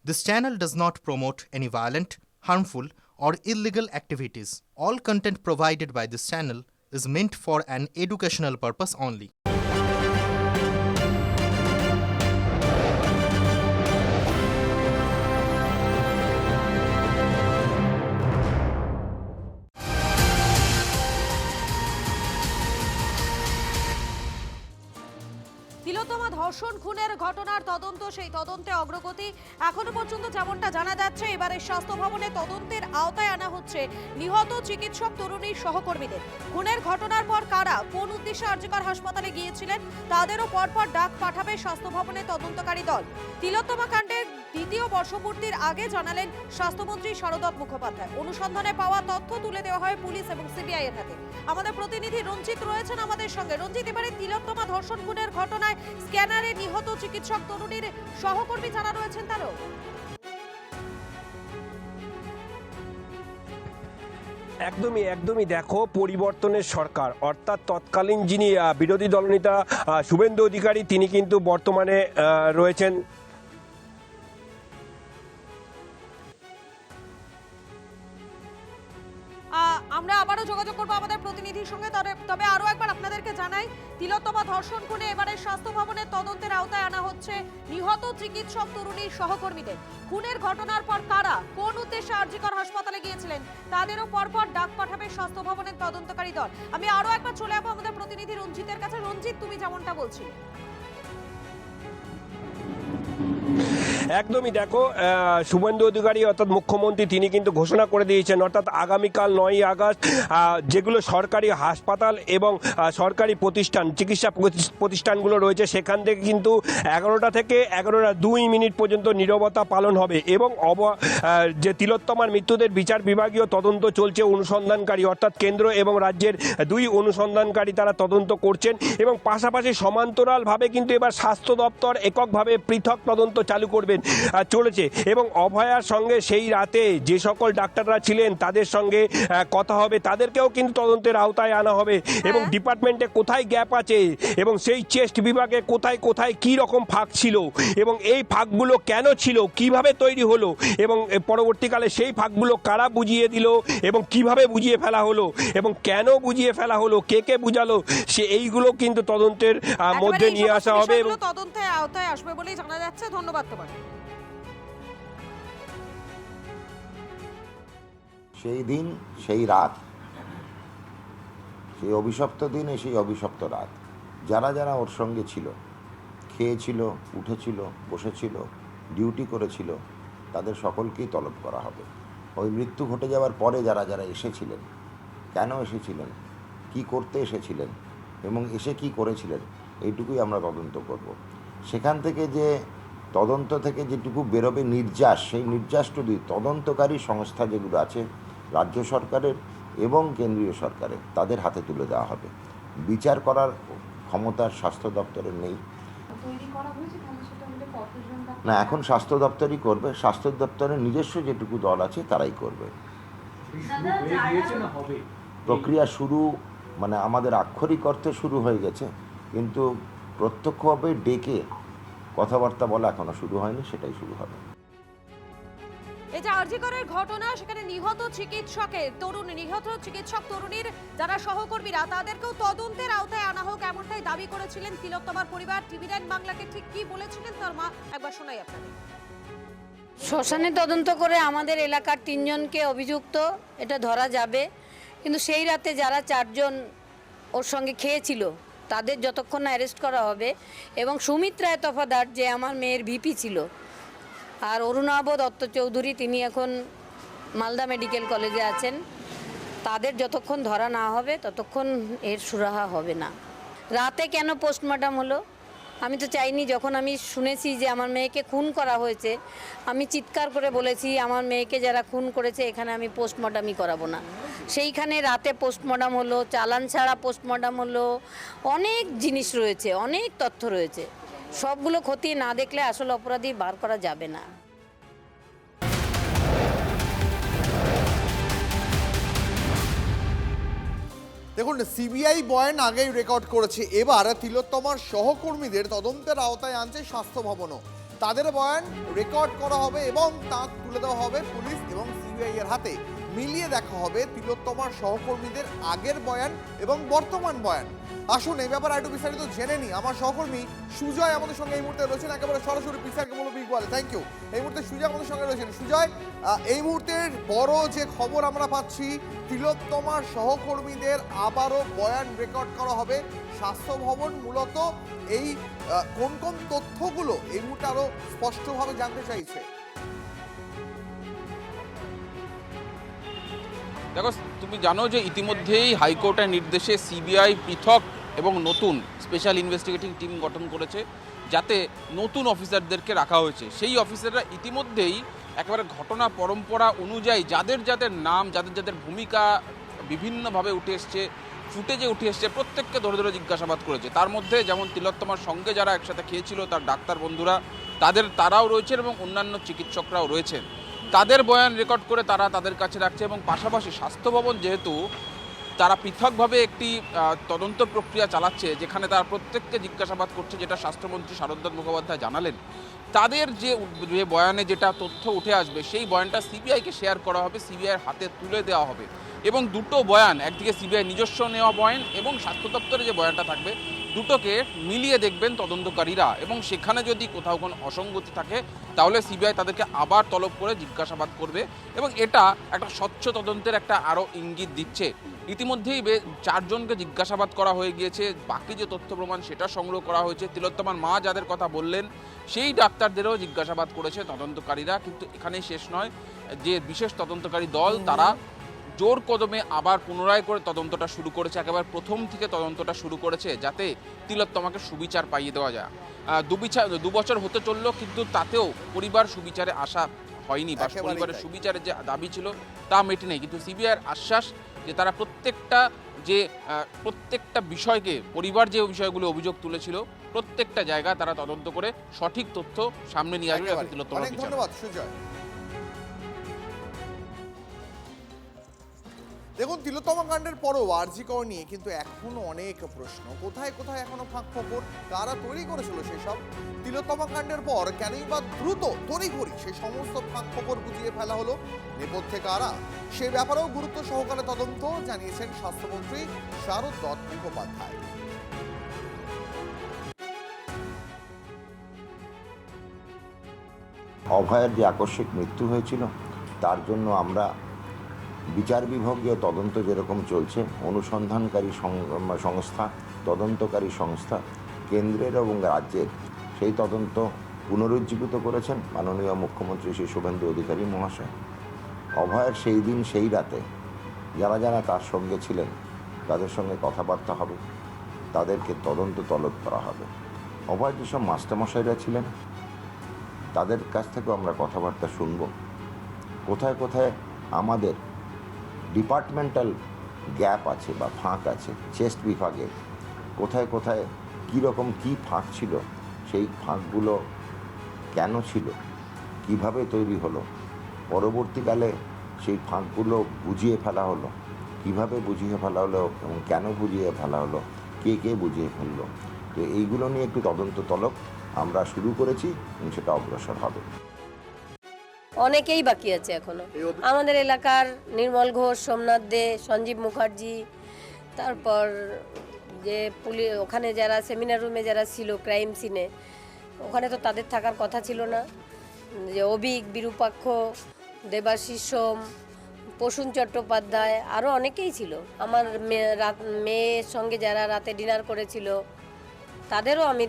This channel does not promote any violent, harmful, or illegal activities. All content provided by this channel is meant for an educational purpose only. তিলোত্তমা ধর্ষণ খুনের ঘটনার তদন্ত, সেই তদন্তে অগ্রগতি এখনো পর্যন্ত যেমনটা জানা যাচ্ছে, এবারে স্বাস্থ্য ভবনে তদন্তের আওতায় আনা হচ্ছে নিহত চিকিৎসক তরুণীর সহকর্মীদের। খুনের ঘটনার পর কারা কোন উদ্দেশ্যে আরজিকর হাসপাতালে গিয়েছিলেন তাদেরও পরপর ডাক পাঠাবে স্বাস্থ্য ভবনে তদন্তকারী দল। তিলোত্তমা কাণ্ডের দ্বিতীয় বর্ষপূর্তির আগে জানালেন স্বাস্থ্যমন্ত্রী শারদত্ত মুখোপাধ্যায়, অনুসন্ধানে পাওয়া তথ্য তুলে দেওয়া হয় পুলিশ এবং সিবিআই এর হাতে। আমাদের প্রতিনিধি রঞ্জিত রয়েছেন আমাদের সঙ্গে। রঞ্জিত, এবারে তিলোত্তমা ধর্ষণ খুনের ঘটনায় স্ক্যানারে নিহত চিকিৎসক তরুণীর সহকর্মী যারা রয়েছেন তারও একদমই দেখো, পরিবর্তনের সরকার, অর্থাৎ তৎকালীন যিনি বিরোধী দলনেতা শুভেন্দু অধিকারী, তিনি কিন্তু বর্তমানে রয়েছেন আমরা আবারও যোগাযোগ করবো আমাদের প্রতিনিধির সঙ্গে। তবে আরো একবার আপনাদেরকে জানাই, তিলোত্তমা ধর্ষণ খুনে এবারে স্বাস্থ্য ভবনের তদন্তের আওতায় আনা হচ্ছে নিহত চিকিৎসক তরুণীর সহকর্মীদের। খুনের ঘটনার পর কারা কোন উদ্দেশ্যে আরজিকর হাসপাতালে গিয়েছিলেন তাদেরও পরপর ডাক পাঠাবে স্বাস্থ্য ভবনের তদন্তকারী দল। আমি আরো একবার চলে যাবো আমাদের প্রতিনিধি রঞ্জিতের কাছে। রঞ্জিত, তুমি যেমনটা বলছিলে। একদমই দেখো, শুভেন্দু অধিকারী অর্থাৎ মুখ্যমন্ত্রী তিনি কিন্তু ঘোষণা করে দিয়েছেন, অর্থাৎ আগামীকাল 9ই আগস্ট যেগুলো সরকারি হাসপাতাল এবং সরকারি প্রতিষ্ঠান, চিকিৎসা প্রতিষ্ঠানগুলো রয়েছে, সেখান থেকে কিন্তু 11টা থেকে 11:02 পর্যন্ত নীরবতা পালন হবে এবং যে তিলোত্তমার মৃত্যুদের বিচার বিভাগীয় তদন্ত চলছে, অনুসন্ধানকারী অর্থাৎ কেন্দ্র এবং রাজ্যের দুই অনুসন্ধানকারী তারা তদন্ত করছেন এবং পাশাপাশি সমান্তরালভাবে কিন্তু এবার স্বাস্থ্য দপ্তর এককভাবে পৃথক তদন্ত চালু করবেন চলেছে এবং অভয়ার সঙ্গে সেই রাতে যে সকল ডাক্তাররা ছিলেন তাদের সঙ্গে কথা হবে, তাদেরকেও কিন্তু তদন্তের আওতায় আনা হবে এবং ডিপার্টমেন্টে কোথায় গ্যাপ আছে এবং সেই চেস্ট বিভাগে কোথায় কোথায় কি রকম ফাঁক ছিল এবং এই ফাঁকগুলো কেন ছিল, কিভাবে তৈরি হলো এবং পরবর্তীকালে সেই ফাঁকগুলো কারা বুঝিয়ে দিল এবং কিভাবে বুঝিয়ে ফেলা হলো এবং কেন বুঝিয়ে ফেলা হলো, কে কে বুঝালো, সে এইগুলো কিন্তু তদন্তের মধ্যে নিয়ে আসা হবে এবং তদন্তের আওতায় আসবে বলেই জানা যাচ্ছে। ধন্যবাদ তোমাকে। সেই দিন, সেই রাত, সেই অভিশপ্ত দিনে, সেই অভিশপ্ত রাত, যারা যারা ওর সঙ্গে ছিল, খেয়েছিল, উঠেছিল, বসেছিল, ডিউটি করেছিল, তাদের সকলকেই তলব করা হবে। ওই মৃত্যু ঘটে যাওয়ার পরে যারা যারা এসেছিলেন, কেন এসেছিলেন, কি করতে এসেছিলেন এবং এসে কি করেছিলেন, এইটুকুই আমরা তদন্ত করব। সেখান থেকে যে তদন্ত থেকে যেটুকু বেরোবে নির্যাস, সেই নির্যাসটুকু তদন্তকারী সংস্থা যেগুলো আছে রাজ্য সরকারের এবং কেন্দ্রীয় সরকারের, তাদের হাতে তুলে দেওয়া হবে। বিচার করার ক্ষমতা স্বাস্থ্য দপ্তরের নেই। না, এখন স্বাস্থ্য দপ্তরই করবে। স্বাস্থ্য দপ্তরের নিজস্ব যেটুকু দল আছে তারাই করবে। প্রক্রিয়া শুরু, মানে আমাদের আক্ষরিক অর্থে শুরু হয়ে গেছে, কিন্তু প্রত্যক্ষভাবে ডেকে কথাবার্তা বলা এখনো শুরু হয়নি, সেটাই শুরু হবে। এই যে আরজিকরের ঘটনা, সেখানে নিহত চিকিৎসক তরুণীর যারা সহকর্মীরা, তাদেরকেও তদন্তের আওতায় আনা হোক, এমনটাই দাবি করেছিলেন তিলোত্তমার পরিবার। টিভি9 বাংলাকে ঠিক কি বলেছিলেন তার মা, একবার শোনাই আপনাদের। শ্মশানে তদন্ত করে আমাদের এলাকার 3 জনকে অভিযুক্ত এটা ধরা যাবে, কিন্তু সেই রাতে যারা 4 জন ওর সঙ্গে খেয়েছিল তাদের যতক্ষণ না অ্যারেস্ট করা হবে, এবং সুমিত রায় তফাদার যে আমার মেয়ের ভিপি ছিল, আর অরুণাভ দত্ত চৌধুরী তিনি এখন মালদা মেডিকেল কলেজে আছেন, তাদের যতক্ষণ ধরা না হবে ততক্ষণ এর সুরাহা হবে না। রাতে কেন পোস্টমর্টম হলো আমি তো চাইনি। যখন আমি শুনেছি যে আমার মেয়েকে খুন করা হয়েছে, আমি চিৎকার করে বলেছি আমার মেয়েকে যারা খুন করেছে এখানে আমি পোস্টমর্টমই করাবো না। সেইখানে রাতে পোস্টমর্টম হলো, চালান ছাড়া পোস্টমর্টম হলো, অনেক জিনিস রয়েছে, অনেক তথ্য রয়েছে, সবগুলো খতিয়ে না দেখলে আসল অপরাধী বার করা যাবে না। দেখুন, সিবিআই বয়ান আগেই রেকর্ড করেছে, এবার তিলোত্তমার সহকর্মীদের তদন্তের আওতায় আনছে স্বাস্থ্য ভবনও। তাদের বয়ান রেকর্ড করা হবে এবং তা তুলে দেওয়া হবে পুলিশ এবং সিবিআই এর হাতে। মিলিয়ে দেখা হবে তিলোত্তমার সহকর্মীদের আগের বয়ান এবং বর্তমান বয়ান। আসুন এই ব্যাপারে একটু বিস্তারিত জেনে নিই। আমার সহকর্মী সুজয় আমাদের সঙ্গে এই মুহূর্তে রয়েছেন, একেবারে সরাসরি পিসারকে বলবো বিগ বলে। Thank you. এই মুহূর্তে সুজয় আমাদের সঙ্গে রয়েছেন। সুজয়, এই মুহূর্তের বড় যে খবর আমরা পাচ্ছি, তিলোত্তমার সহকর্মীদের আবারও বয়ান রেকর্ড করা হবে স্বাস্থ্য ভবন। মূলত এই কোন কোন তথ্যগুলো এই মুহূর্তে আরো স্পষ্টভাবে জানতে চাইছে? দেখো, তুমি জানো যে ইতিমধ্যেই হাইকোর্টের নির্দেশে সিবিআই পৃথক এবং নতুন স্পেশাল ইনভেস্টিগেটিং টিম গঠন করেছে, যাতে নতুন অফিসারদেরকে রাখা হয়েছে। সেই অফিসাররা ইতিমধ্যেই একেবারে ঘটনা পরম্পরা অনুযায়ী যাদের যাদের নাম, যাদের যাদের ভূমিকা বিভিন্নভাবে উঠে এসছে, ফুটেজে উঠে এসছে, প্রত্যেককে ধরে ধরে জিজ্ঞাসাবাদ করেছে। তার মধ্যে যেমন তিলোত্তমার সঙ্গে যারা একসাথে খেয়েছিল, তার ডাক্তার বন্ধুরা, তারাও রয়েছেন এবং অন্যান্য চিকিৎসকরাও রয়েছেন। তাদের বয়ান রেকর্ড করে তারা তাদের কাছে রাখছে এবং পাশাপাশি স্বাস্থ্য ভবন যেহেতু তারা পৃথকভাবে একটি তদন্ত প্রক্রিয়া চালাচ্ছে, যেখানে তারা প্রত্যেককে জিজ্ঞাসাবাদ করছে, যেটা স্বাস্থ্যমন্ত্রী শারদনাথ মুখোপাধ্যায় জানালেন, তাদের যে বয়ানে যেটা তথ্য উঠে আসবে সেই বয়ানটা সিবিআইকে শেয়ার করা হবে, সিবিআইয়ের হাতে তুলে দেওয়া হবে। এবং দুটো বয়ান, একদিকে সিবিআই নিজস্ব নেওয়া বয়ান এবং স্বাস্থ্য দপ্তরে যে বয়ানটা থাকবে, দুটোকে মিলিয়ে দেখবেন তদন্তকারীরা। এবং সেখানে যদি কোথাও কোনো অসঙ্গতি থাকে তাহলে সিবিআই তাদেরকে আবার তলব করে জিজ্ঞাসাবাদ করবে এবং এটা একটা স্বচ্ছ তদন্তের একটা আরও ইঙ্গিত দিচ্ছে। ইতিমধ্যেই 4 জনকে জিজ্ঞাসাবাদ করা হয়ে গিয়েছে, বাকি যে তথ্য প্রমাণ সেটা সংগ্রহ করা হয়েছে। তিলোত্তমার মা যাদের কথা বললেন সেই ডাক্তারদেরও জিজ্ঞাসাবাদ করেছে তদন্তকারীরা। কিন্তু এখানেই শেষ নয়, যে বিশেষ তদন্তকারী দল তারা জোর কদমে আবার পুনরায় করে তদন্তটা শুরু করেছে, একেবারে প্রথম থেকে তদন্তটা শুরু করেছে, যাতে তিলোত্তমাকে সুবিচার পাইয়ে দেওয়া যায়। 2 বছর হতে চললো, কিন্তু তাতেও পরিবার সুবিচারে আসা হয়নি বা পরিবারের সুবিচারের যে দাবি ছিল তা মেটেনি। কিন্তু সিবিআইয়ের আশ্বাস যে তারা প্রত্যেকটা বিষয়কে, পরিবার যে বিষয়গুলো অভিযোগ তুলেছিল, প্রত্যেকটা জায়গায় তারা তদন্ত করে সঠিক তথ্য সামনে নিয়ে আসবে। অনেক ধন্যবাদ সুজয়। দেখুন, তিলোত্তমা কাণ্ডের পরও আরজি কর নিয়ে কিন্তু এখনো অনেক প্রশ্ন। কোথায় কোথায় এখনো ফাঁক ফোকর, কারা তৈরি করেছিল সেসব? তিলোত্তমা কাণ্ডের পর কেনই বা দ্রুত তড়িঘড়ি সেই সমস্ত ফাঁক ফোকর বুঝিয়ে ফেলা হলো? নেপথ্যে কারা, সে ব্যাপারেও গুরুত্ব সহকারে তদন্ত জানিয়েছেন স্বাস্থ্যমন্ত্রী শারদনাথ মুখোপাধ্যায়। অভয়ের যে আকস্মিক মৃত্যু হয়েছিল তার জন্য আমরা বিচার বিভাগীয় তদন্ত যেরকম চলছে, অনুসন্ধানকারী সংস্থা, তদন্তকারী সংস্থা কেন্দ্রের এবং রাজ্যের সেই তদন্ত পুনরুজ্জীবিত করেছেন মাননীয় মুখ্যমন্ত্রী শ্রী শুভেন্দু অধিকারী মহাশয়। অভয়ের সেই দিন সেই রাতে যারা যারা তার সঙ্গে ছিলেন তাদের সঙ্গে কথাবার্তা হবে, তাদেরকে তলব করা হবে। অভয়ের যেসব মাস্টারমশাইরা ছিলেন তাদের কাছ থেকেও আমরা কথাবার্তা শুনব। কোথায় কোথায় আমাদের ডিপার্টমেন্টাল গ্যাপ আছে বা ফাঁক আছে, চেস্ট বিভাগে কোথায় কোথায় কীরকম কী ফাঁক ছিল, সেই ফাঁকগুলো কেন ছিল, কিভাবে তৈরি হলো, পরবর্তীকালে সেই ফাঁকগুলো বুঝিয়ে ফেলা হলো, কিভাবে বুঝিয়ে ফেলা হলো এবং কেন বুঝিয়ে ফেলা হলো, কে কে বুঝিয়ে ফেললো। তো এইগুলো নিয়ে একটু তদন্ত তলব আমরা শুরু করেছি এবং সেটা অগ্রসর হবে। অনেকেই বাকি আছে এখনো আমাদের এলাকার, নির্মল ঘোষ, সোমনাথ দে, সঞ্জীব মুখার্জি, তারপর যে ওখানে যারা সেমিনার রুমে যারা ছিল ক্রাইম সিনে, ওখানে তো তাদের থাকার কথা ছিল না। যে অভিক, বিরূপাক্ষ, দেবাশিস সোম, প্রসূন চট্টোপাধ্যায়, আরও অনেকেই ছিল। আমার মেয়ের সঙ্গে যারা রাতে ডিনার করেছিল তাদেরও আমি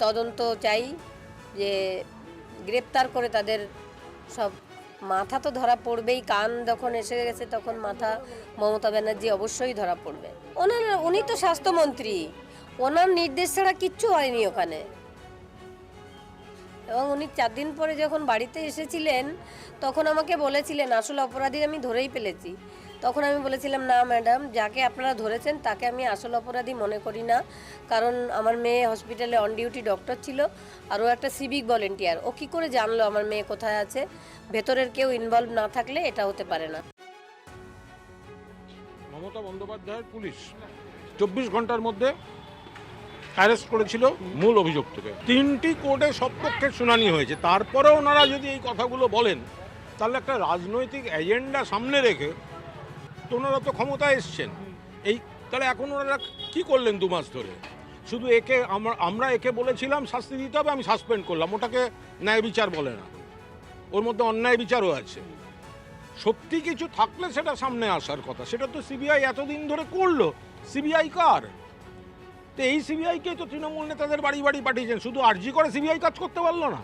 তদন্ত চাই, যে গ্রেপ্তার করে তাদের সব, মাথা তো ধরা পড়বেই। কান যখন এসে গেছে তখন মাথা মমতা ব্যানার্জি অবশ্যই ধরা পড়বে। উনি তো স্বাস্থ্যমন্ত্রী, ওনার নির্দেশ ছাড়া কিচ্ছু হয়নি ওখানে। এবং উনি 4 দিন পরে যখন বাড়িতে এসেছিলেন তখন আমাকে বলেছিলেন আসল অপরাধী আমি ধরেই ফেলেছি। তখন আমি বলেছিলাম, না ম্যাডাম, যাকে আপনারা ধরেছেন তাকে আমি আসল অপরাধী মনে করি না, কারণ আমার মেয়ে হসপিটালে অন ডিউটি ডক্টর ছিল আর ও একটা সিভিক ভলেন্টিয়ার। ও কী করে জানলো আমার মেয়ে কোথায় আছে? ভেতরের কেউ ইনভলভ না থাকলে এটা হতে পারে না। মমতা বন্দ্যোপাধ্যায়ের পুলিশ 24 ঘন্টার মধ্যে অ্যারেস্ট করেছিল মূল অভিযুক্তকে। 3টি কোর্টে সবপক্ষের শুনানি হয়েছে, তারপরে ওনারা যদি এই কথাগুলো বলেন তাহলে একটা রাজনৈতিক এজেন্ডা সামনে রেখে তো ওনারা তো ক্ষমতায় এসছেন, এই তাহলে এখন ওনারা কি করলেন 2 মাস ধরে? শুধু একে আমরা একে বলেছিলাম শাস্তি দিতে হবে, আমি সাসপেন্ড করলাম, ওটাকে ন্যায় বিচার বলে না, ওর মধ্যে অন্যায় বিচারও আছে। সত্যি কিছু থাকলে সেটা সামনে আসার কথা, সেটা তো সিবিআই এতদিন ধরে করলো। সিবিআই কার? তো এই সিবিআইকে তো তৃণমূল নেতাদের বাড়ি বাড়ি পাঠিয়েছেন, শুধু আর্জি করে সিবিআই কাজ করতে পারলো না।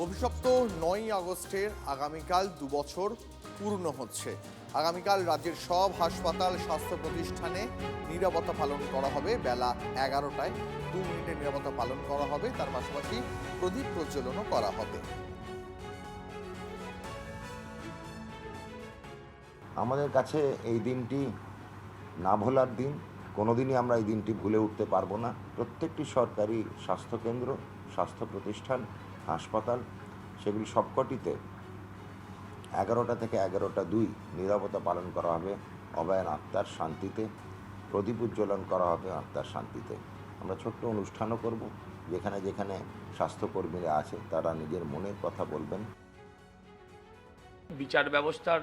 অভিশপ্ত 9ই আগস্টের আগামীকাল 2 বছর পূর্ণ হচ্ছে। আগামীকাল রাজ্যের সব হাসপাতাল, স্বাস্থ্য প্রতিষ্ঠানে নিরাপত্তা পালন করা হবে। বেলা 11টায় 2 মিনিটের নিরাপত্তা পালন করা হবে। তার পাশাপাশি প্রদীপ প্রজ্বলনও করা হবে। আমাদের কাছে এই দিনটি না ভোলার দিন। কোনোদিনই আমরা এই দিনটি ভুলে উঠতে পারবো না। প্রত্যেকটি সরকারি স্বাস্থ্যকেন্দ্র, স্বাস্থ্য প্রতিষ্ঠান, হাসপাতাল, সেগুলি সবকটিতে 11টা থেকে 11টা 2 নিরাপত্তা পালন করা হবে অভয়ান আত্মার শান্তিতে। প্রদীপ উজ্জ্বলন করা হবে আত্মার শান্তিতে। আমরা ছোট্ট অনুষ্ঠানও করব, যেখানে যেখানে স্বাস্থ্যকর্মীরা আছে তারা নিজের মনের কথা বলবেন। বিচার ব্যবস্থার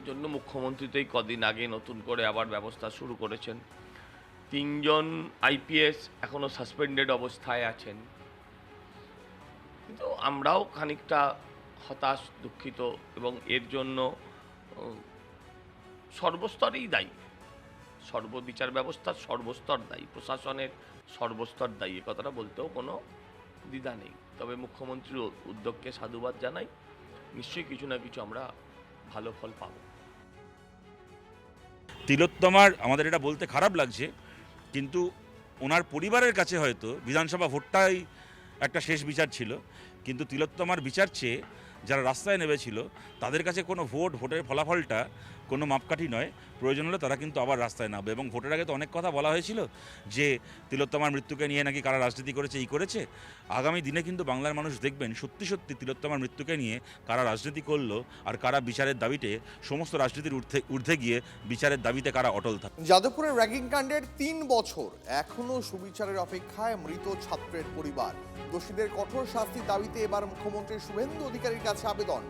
জন্য মুখ্যমন্ত্রী তো এই কদিন আগে নতুন করে আবার ব্যবস্থা শুরু করেছেন। 3 জন আইপিএস এখনও সাসপেন্ডেড অবস্থায় আছেন, কিন্তু আমরাও খানিকটা হতাশ, দুঃখিত, এবং এর জন্য সর্বস্তরেই দায়ী। বিচার ব্যবস্থার সর্বস্তর দায়ী, প্রশাসনের সর্বস্তর দায়ী, এ কথাটা বলতেও কোনো দ্বিধা নেই। তবে মুখ্যমন্ত্রীর উদ্যোগকে সাধুবাদ জানাই। নিশ্চয়ই কিছু না কিছু আমরা ভালো ফল পাব। তিলোত্তমার, আমাদের এটা বলতে খারাপ লাগছে, কিন্তু ওনার পরিবারের কাছে হয়তো বিধানসভা ভোটটাই একটা শেষ বিচার ছিল, কিন্তু তিলোত্তমার বিচার চেয়ে যারা রাস্তায় নেমেছিল তাদের কাছে কোনো ভোটের ফলাফলটা কোনো মাপকাঠি নয়। প্রয়োজন হলে তারা কিন্তু আবার রাস্তায় নামবে। এবং ভোটের আগে তো অনেক কথা বলা হয়েছিল যে তিলোত্তমার মৃত্যুকে নিয়ে নাকি কারা রাজনীতি করেছে, এই করেছে। আগামী দিনে কিন্তু বাংলার মানুষ দেখবেন সত্যি সত্যি তিলোত্তমার মৃত্যুকে নিয়ে কারা রাজনীতি করলো আর কারা বিচারের দাবিতে, সমস্ত রাজনীতির ঊর্ধ্বে গিয়ে বিচারের দাবিতে কারা অটল থাকে। যাদবপুরের র্যাগিং কাণ্ডের 3 বছর এখনো সুবিচারের অপেক্ষায় মৃত ছাত্রের পরিবার। দোষীদের কঠোর শাস্তির দাবিতে এবার মুখ্যমন্ত্রী শুভেন্দু অধিকারীর কাছে আবেদন।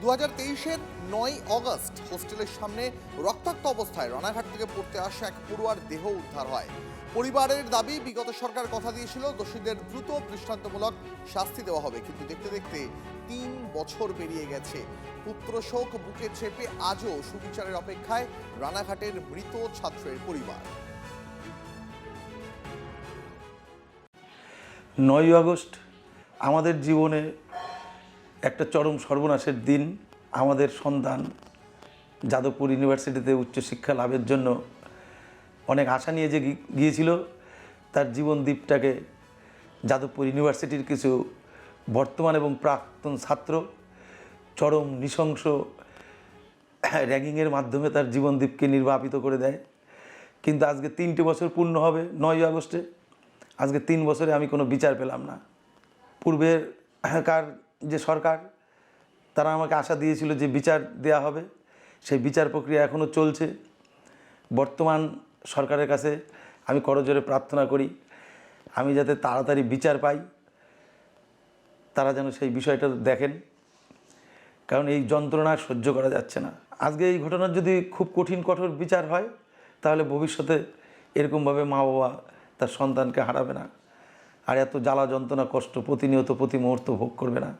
2023-এর 9ই আগস্ট হোস্টেলের সামনে রক্তাক্ত অবস্থায় রানাঘাট থেকে পড়তে আসা এক পড়ুয়ার দেহ উদ্ধার হয়। পরিবারের দাবি, বিগত সরকার কথা দিয়েছিল দোষীদের দ্রুত দৃষ্টান্তমূলক শাস্তি দেওয়া হবে, কিন্তু দেখতে দেখতে 3 বছর পেরিয়ে গেছে। পুত্র শোক বুকে চেপে আজও সুবিচারের অপেক্ষায় রানাঘাটের মৃত ছাত্রের পরিবার। 9ই আগস্ট আমাদের জীবনে একটা চরম সর্বনাশের দিন। আমাদের সন্তান যাদবপুর ইউনিভার্সিটিতে উচ্চশিক্ষা লাভের জন্য অনেক আশা নিয়ে যে গিয়েছিল, তার জীবন দ্বীপটাকে যাদবপুর ইউনিভার্সিটির কিছু বর্তমান এবং প্রাক্তন ছাত্র চরম নৃশংস র্যাগিংয়ের মাধ্যমে তার জীবন দ্বীপকে নির্বাপিত করে দেয়। কিন্তু আজকে 3টে বছর পূর্ণ হবে 9ই আগস্টে। আজকে 3 বছরে আমি কোনো বিচার পেলাম না। পূর্বেকার যে সরকার, তারা আমাকে আশা দিয়েছিল যে বিচার দেয়া হবে, সেই বিচার প্রক্রিয়া এখনও চলছে। বর্তমান সরকারের কাছে আমি করজোরে প্রার্থনা করি আমি যাতে তাড়াতাড়ি বিচার পাই, তারা যেন সেই বিষয়টা দেখেন, কারণ এই যন্ত্রণা সহ্য করা যাচ্ছে না। আজকে এই ঘটনার যদি খুব কঠোর বিচার হয়, তাহলে ভবিষ্যতে এরকমভাবে মা বাবা তার সন্তানকে হারাবে না, আর এত জ্বালা যন্ত্রণা কষ্ট প্রতিনিয়ত প্রতি মুহূর্ত ভোগ করবে না।